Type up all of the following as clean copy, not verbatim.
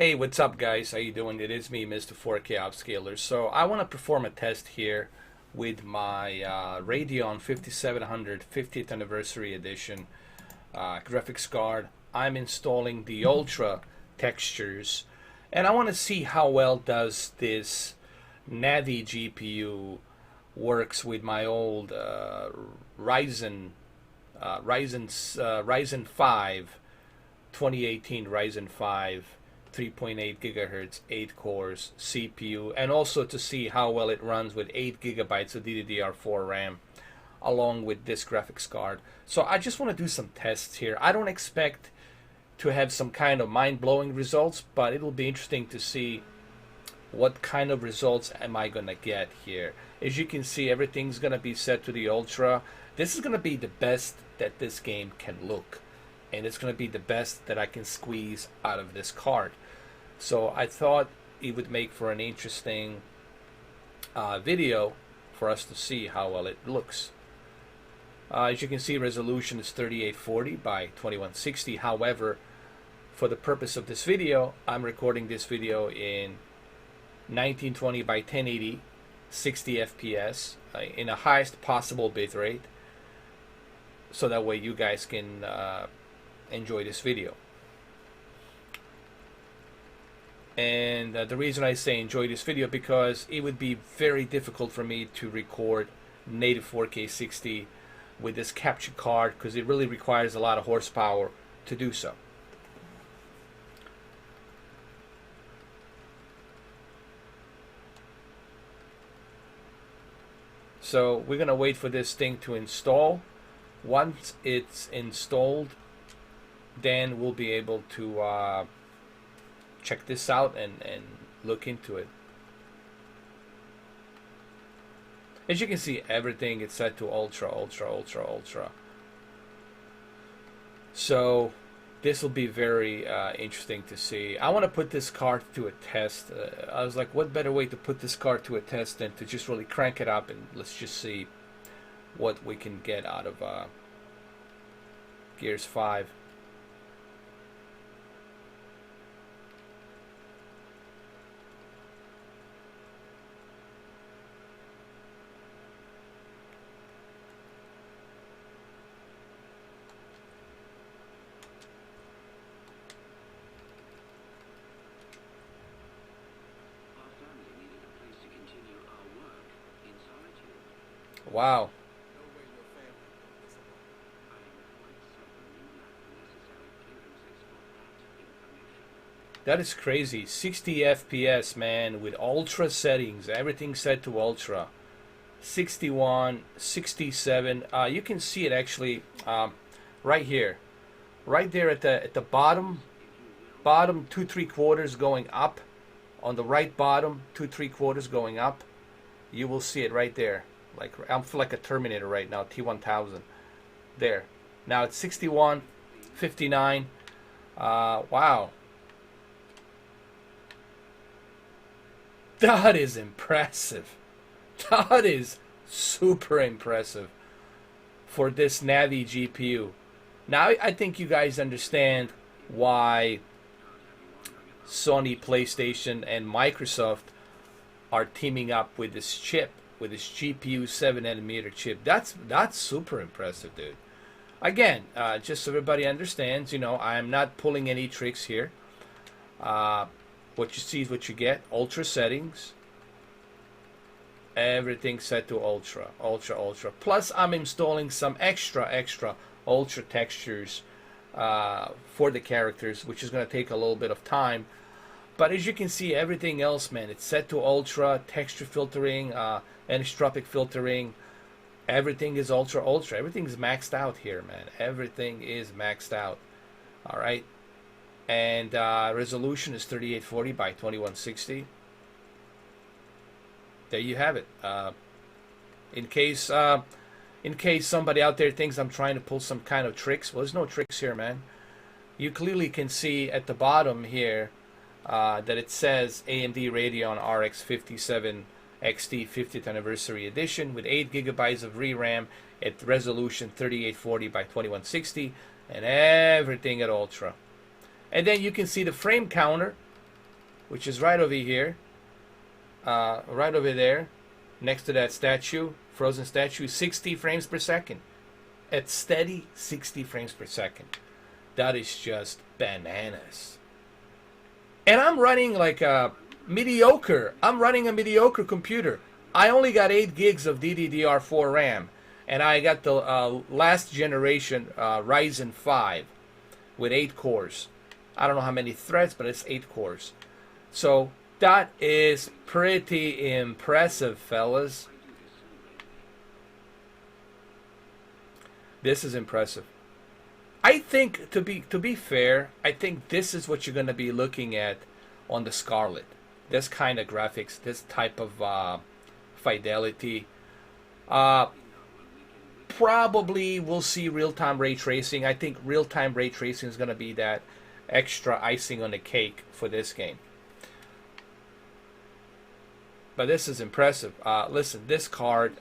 Hey, what's up, guys? How you doing? It is me, Mr. 4K Upscaler. So I want to perform a test here with my Radeon 5700 50th Anniversary Edition graphics card. I'm installing the Ultra textures, and I want to see how well does this Navi GPU works with my old Ryzen 5 2018 Ryzen 5 3.8 gigahertz 8 cores CPU, and also to see how well it runs with 8 gigabytes of DDR4 RAM along with this graphics card. So I just want to do some tests here. I don't expect to have some kind of mind-blowing results, but it'll be interesting to see what kind of results am I gonna get here. As you can see, everything's gonna be set to the Ultra. This is gonna be the best that this game can look, and it's going to be the best that I can squeeze out of this card. So I thought it would make for an interesting video for us to see how well it looks. As you can see, resolution is 3840 by 2160. However, for the purpose of this video, I'm recording this video in 1920 by 1080 60 FPS in the highest possible bitrate, so that way you guys can enjoy this video. And the reason I say enjoy this video, because it would be very difficult for me to record native 4K 60 with this capture card, because it really requires a lot of horsepower to do so. So we're gonna wait for this thing to install. Once it's installed, then we'll be able to check this out and look into it. As you can see, everything is set to ultra. So this will be very interesting to see. I want to put this card to a test. I was like, what better way to put this card to a test than to just really crank it up and let's just see what we can get out of Gears 5. Wow. That is crazy. 60 FPS, man, with ultra settings. Everything set to ultra. 61, 67. You can see it actually right here. Right there at the bottom 2 3/4 going up. On the right bottom 2 3/4 going up. You will see it right there. Like I'm like a Terminator right now, T1000. There. Now it's 61, 59. Wow. That is impressive. That is super impressive for this Navi GPU. Now I think you guys understand why Sony, PlayStation, and Microsoft are teaming up with this chip, with this GPU 7nm chip. That's super impressive, dude. Again, just so everybody understands, you know, I'm not pulling any tricks here. What you see is what you get. Ultra settings. Everything set to ultra. Plus, I'm installing some extra ultra textures for the characters, which is going to take a little bit of time. But as you can see, everything else, man, it's set to ultra. Texture filtering, anisotropic filtering. Everything is ultra. Everything's maxed out here, man. Everything is maxed out. All right. And resolution is 3840 by 2160. There you have it. In case somebody out there thinks I'm trying to pull some kind of tricks, well, there's no tricks here, man. You clearly can see at the bottom here that it says AMD Radeon RX 57 XT 50th Anniversary Edition with 8 gigabytes of RAM at resolution 3840 by 2160, and everything at ultra. And then you can see the frame counter which is right over here, right over there, next to that statue, frozen statue, 60 frames per second. At steady 60 frames per second. That is just bananas. And I'm running like a mediocre. I'm running a mediocre computer. I only got 8 gigs of DDR4 RAM, and I got the last generation Ryzen 5 with 8 cores. I don't know how many threads, but it's 8 cores. So that is pretty impressive, fellas. This is impressive. I think, to be fair, I think this is what you're going to be looking at on the Scarlet. This kind of graphics, this type of fidelity. Probably we'll see real-time ray tracing. I think real-time ray tracing is going to be that extra icing on the cake for this game. But this is impressive. Listen, this card,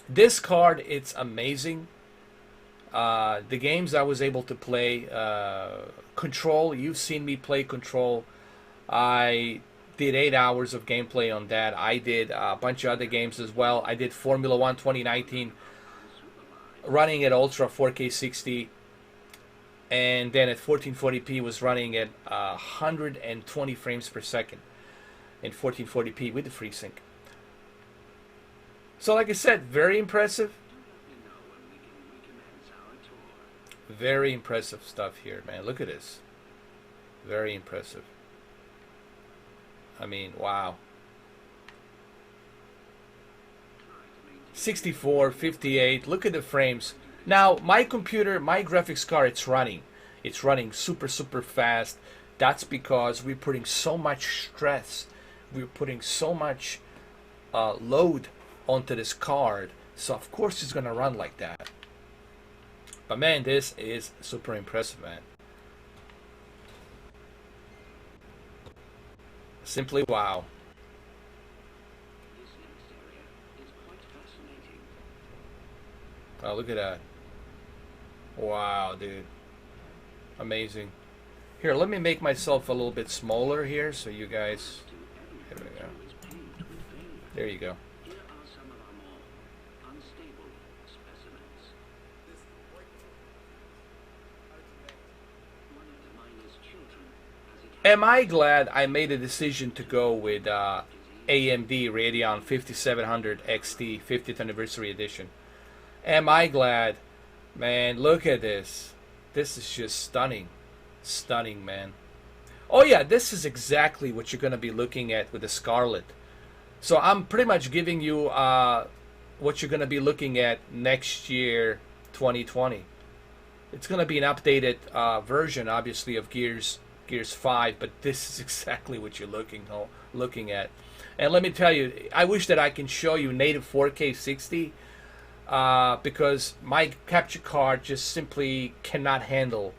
it's amazing. The games I was able to play, Control, you've seen me play Control. I did 8 hours of gameplay on that. I did a bunch of other games as well. I did Formula 1 2019 running at Ultra 4K60, and then at 1440p was running at 120 frames per second in 1440p with the FreeSync. So like I said, very impressive. Very impressive stuff here, man. Look at this. Very impressive. I mean, wow. 64, 58. Look at the frames. Now, my computer, my graphics card, it's running. It's running super, super fast. That's because we're putting so much stress. We're putting so much load onto this card. So, of course, it's going to run like that. But, man, this is super impressive, man. Simply wow. Oh, look at that. Wow, dude. Amazing. Here, let me make myself a little bit smaller here so you guys... Here we go. There you go. Am I glad I made a decision to go with AMD Radeon 5700 XT 50th Anniversary Edition? Am I glad? Man, look at this. This is just stunning. Stunning, man. Oh yeah, this is exactly what you're going to be looking at with the Scarlet. So I'm pretty much giving you what you're going to be looking at next year, 2020. It's going to be an updated version, obviously, of Gears 5, but this is exactly what you're looking at. And let me tell you, I wish that I can show you native 4K 60 because my capture card just simply cannot handle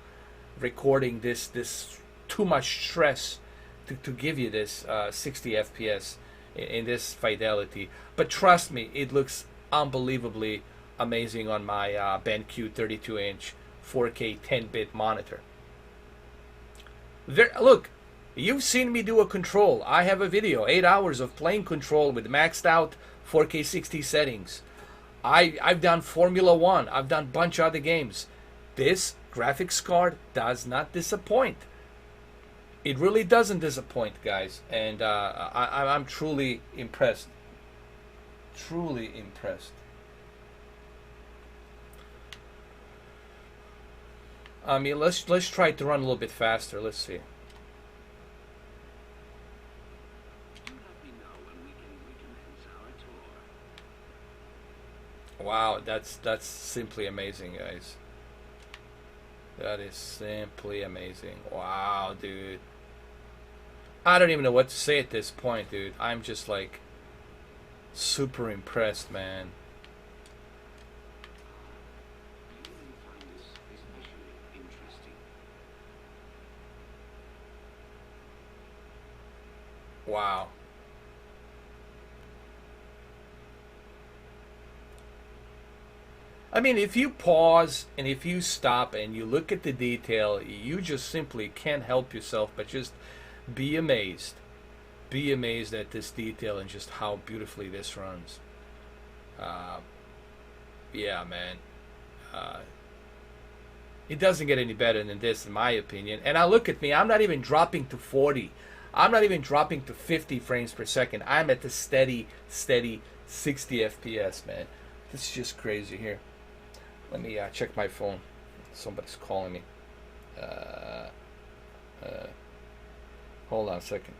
recording this too much stress to give you this 60 FPS in this fidelity. But trust me, it looks unbelievably amazing on my BenQ 32-inch 4K 10-bit monitor. Look, you've seen me do a Control. I have a video, 8 hours of playing Control with maxed out 4K 60 settings. I've done Formula 1. I've done a bunch of other games. This graphics card does not disappoint. It really doesn't disappoint, guys. And I'm truly impressed. Truly impressed. I mean, let's try to run a little bit faster. Let's see. Wow, that's simply amazing, guys. That is simply amazing. Wow, dude. I don't even know what to say at this point, dude. I'm just like super impressed, man. Wow. I mean, if you pause and if you stop and you look at the detail, you just simply can't help yourself but just be amazed. Be amazed at this detail and just how beautifully this runs. Uh, yeah, man. Uh, it doesn't get any better than this, in my opinion. And now look at me. I'm not even dropping to 40. I'm not even dropping to 50 frames per second. I'm at the steady 60 FPS, man. This is just crazy here. Let me check my phone. Somebody's calling me. Hold on a second.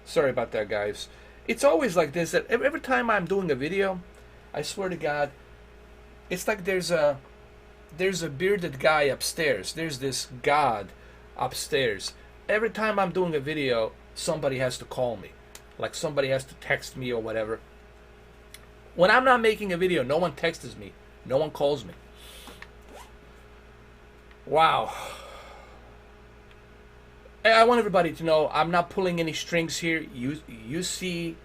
Sorry about that, guys. It's always like this. That every time I'm doing a video, I swear to God, it's like there's a bearded guy upstairs. There's this God upstairs. Every time I'm doing a video, somebody has to call me. Like somebody has to text me or whatever. When I'm not making a video, no one texts me. No one calls me. Wow. I want everybody to know I'm not pulling any strings here. You see,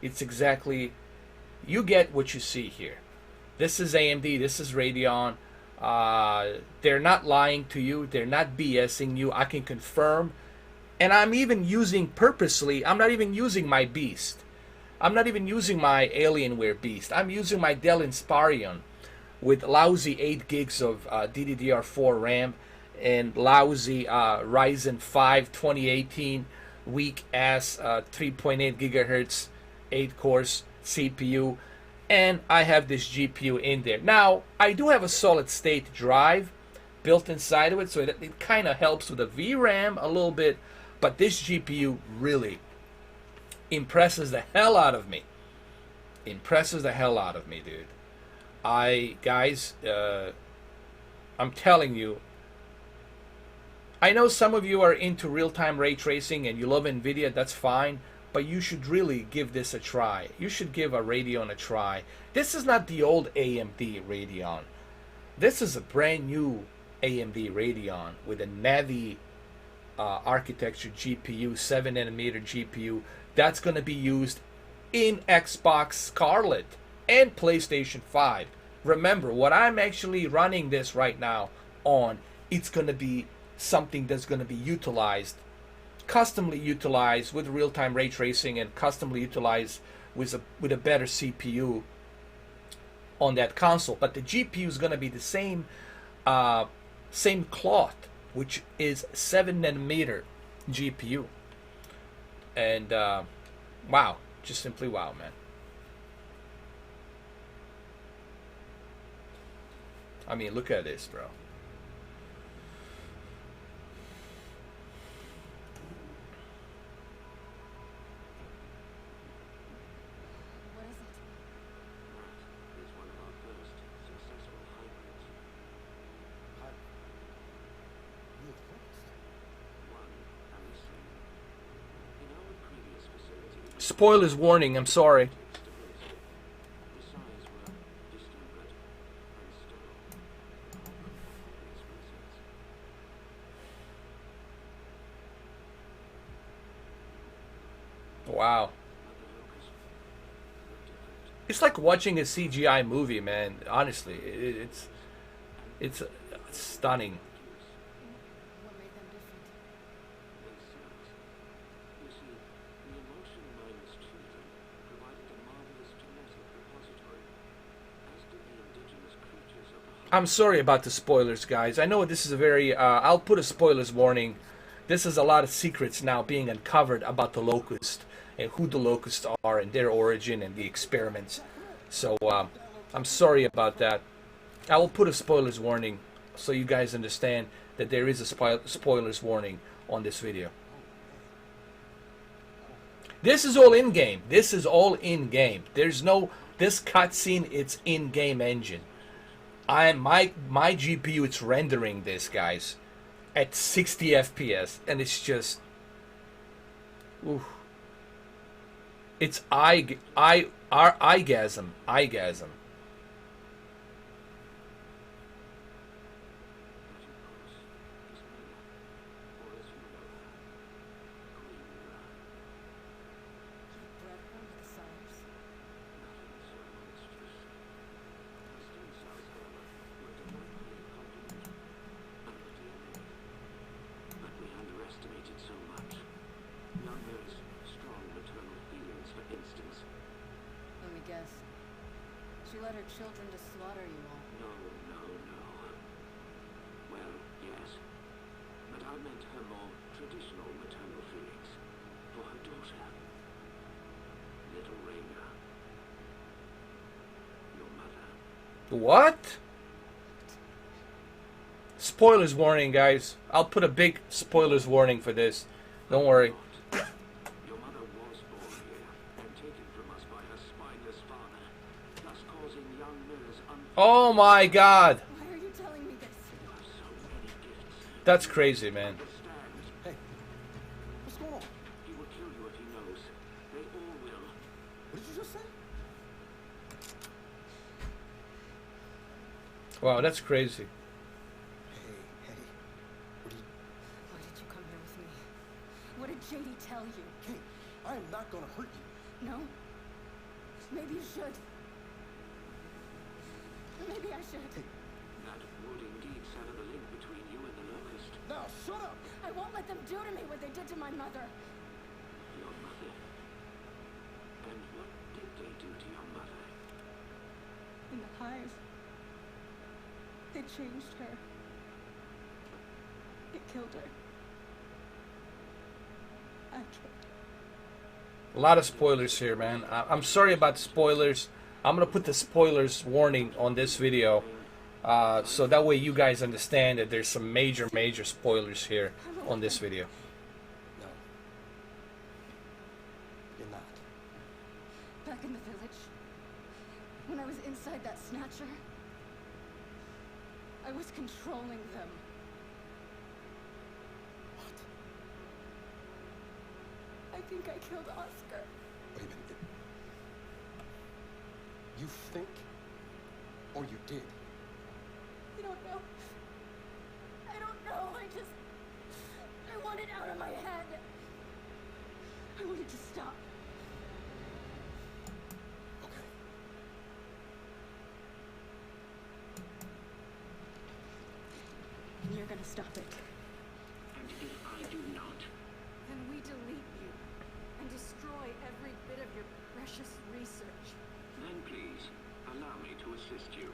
it's exactly, you get what you see here. This is AMD. This is Radeon. They're not lying to you. They're not BSing you. I can confirm. And I'm even using purposely, I'm not even using my Beast. I'm not even using my Alienware Beast. I'm using my Dell Inspiron with lousy 8 gigs of DDR4 RAM and lousy Ryzen 5 2018 weak ass 3.8 gigahertz 8 cores CPU, and I have this GPU in there. Now I do have a solid state drive built inside of it, so it kind of helps with the VRAM a little bit, but this GPU really impresses the hell out of me. Impresses the hell out of me, dude. Guys, I'm telling you, I know some of you are into real-time ray tracing and you love Nvidia, that's fine, but you should really give this a try. You should give a Radeon a try. This is not the old AMD Radeon. This is a brand new AMD Radeon with a Navi architecture GPU, 7nm GPU, that's going to be used in Xbox Scarlet and PlayStation 5. Remember, what I'm actually running this right now on, it's going to be something that's going to be utilized, customly utilized with real-time ray tracing and customly utilized with a better CPU on that console. But the GPU is going to be the same cloth, which is 7nm GPU. And wow, just simply wow, man. I mean, look at this, bro. Spoilers warning, I'm sorry. Wow. It's like watching a CGI movie, man. Honestly, it's stunning. I'm sorry about the spoilers, guys. I know this is a very, I'll put a spoilers warning. This is a lot of secrets now being uncovered about the locust and who the locusts are and their origin and the experiments. So I'm sorry about that. I will put a spoilers warning so you guys understand that there is a spoilers warning on this video. This is all in-game. This is all in-game. There's no, this cutscene, it's in-game engine. My GPU, it's rendering this, guys, at 60 FPS, and it's just, oof. It's eyegasm. guess. She led her children to slaughter you all. No. Well, yes. But I meant her more traditional maternal feelings for her daughter. Little Raina. Your mother. What? Spoilers warning, guys. I'll put a big spoilers warning for this. Don't worry. Your mother was born here and taken from us by her spineless father, thus causing young Miller's Oh my God. Why are you telling me this? You have so many gifts. That's crazy, man. Understand? Hey, what's going on? He will kill you if he knows. They all will. What did you just say? Wow, that's crazy. Hey, what are you... Why did you come here with me? What did JD tell you? Hey, I am not gonna hurt you. No? Maybe you should. Maybe I should. That would indeed sever the link between you and the Locust. Now, shut up! I won't let them do to me what they did to my mother. Your mother. And what did they do to your mother? In the hive, they changed her. It killed her. I killed her. A lot of spoilers here, man. I'm sorry about spoilers. I'm gonna put the spoilers warning on this video, so that way you guys understand that there's some major spoilers here on this video. No. You're not. Back in the village, when I was inside that snatcher, I was controlling them. What? I think I killed Oscar. Wait a minute. You think? Or you did? I don't know. I don't know. I want it out of my head. I want it to stop. Okay. And you're gonna stop it. And if I do not, Then we delete you and destroy every bit of your precious research. then please allow me to assist you.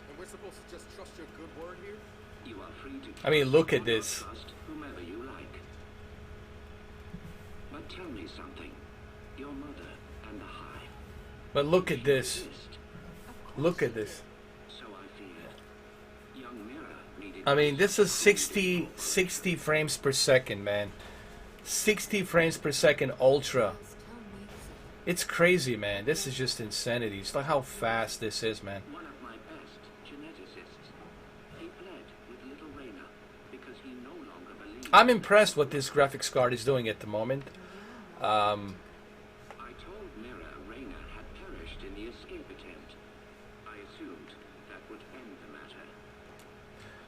And we're supposed to just trust your good word here? You are free to I mean, look or at not this. trust whomever you like. But tell me something. Your mother and the hive. But look at this. exist. Look at this. So I feared. Young Mira needed. I mean, this is 60 frames per second, man. 60 frames per second ultra. It's crazy, man. This is just insanity. It's like how fast this is, man. One of my best geneticists. He pled with little Raina because he no longer believed. I'm impressed what this graphics card is doing at the moment. I told Mira Raina had perished in the escape attempt. I assumed that would end the matter.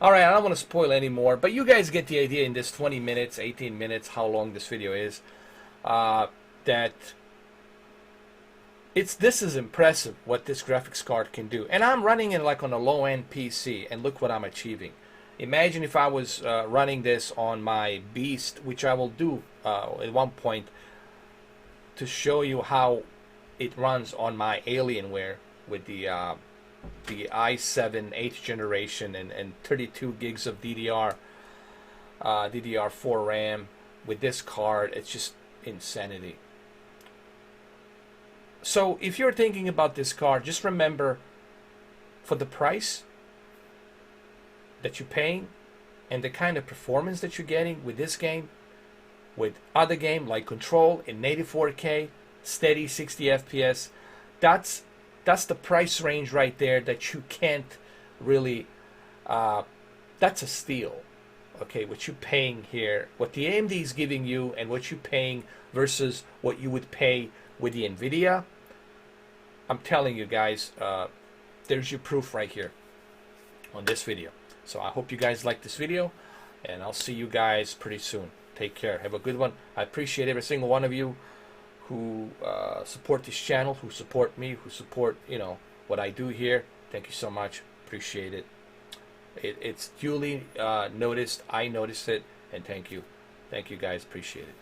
Alright, I don't want to spoil any more, but you guys get the idea in this 20 minutes, 18 minutes, how long this video is. That this is impressive what this graphics card can do. And I'm running it like on a low-end PC, and look what I'm achieving. Imagine if I was running this on my Beast, which I will do at one point, to show you how it runs on my Alienware with the i7 8th generation and 32 gigs of DDR4 RAM with this card. It's just insanity. So if you're thinking about this card, just remember, for the price that you're paying and the kind of performance that you're getting with this game, with other game like Control in native 4K, steady 60 FPS, that's the price range right there that you can't really, that's a steal. Okay, what you're paying here, what the AMD is giving you and what you're paying versus what you would pay with the Nvidia, I'm telling you guys, there's your proof right here on this video. So I hope you guys like this video, and I'll see you guys pretty soon. Take care. Have a good one. I appreciate every single one of you who support this channel, who support me, who support, you know, what I do here. Thank you so much. Appreciate it. It's duly noticed. I noticed it, and thank you. Thank you guys. Appreciate it.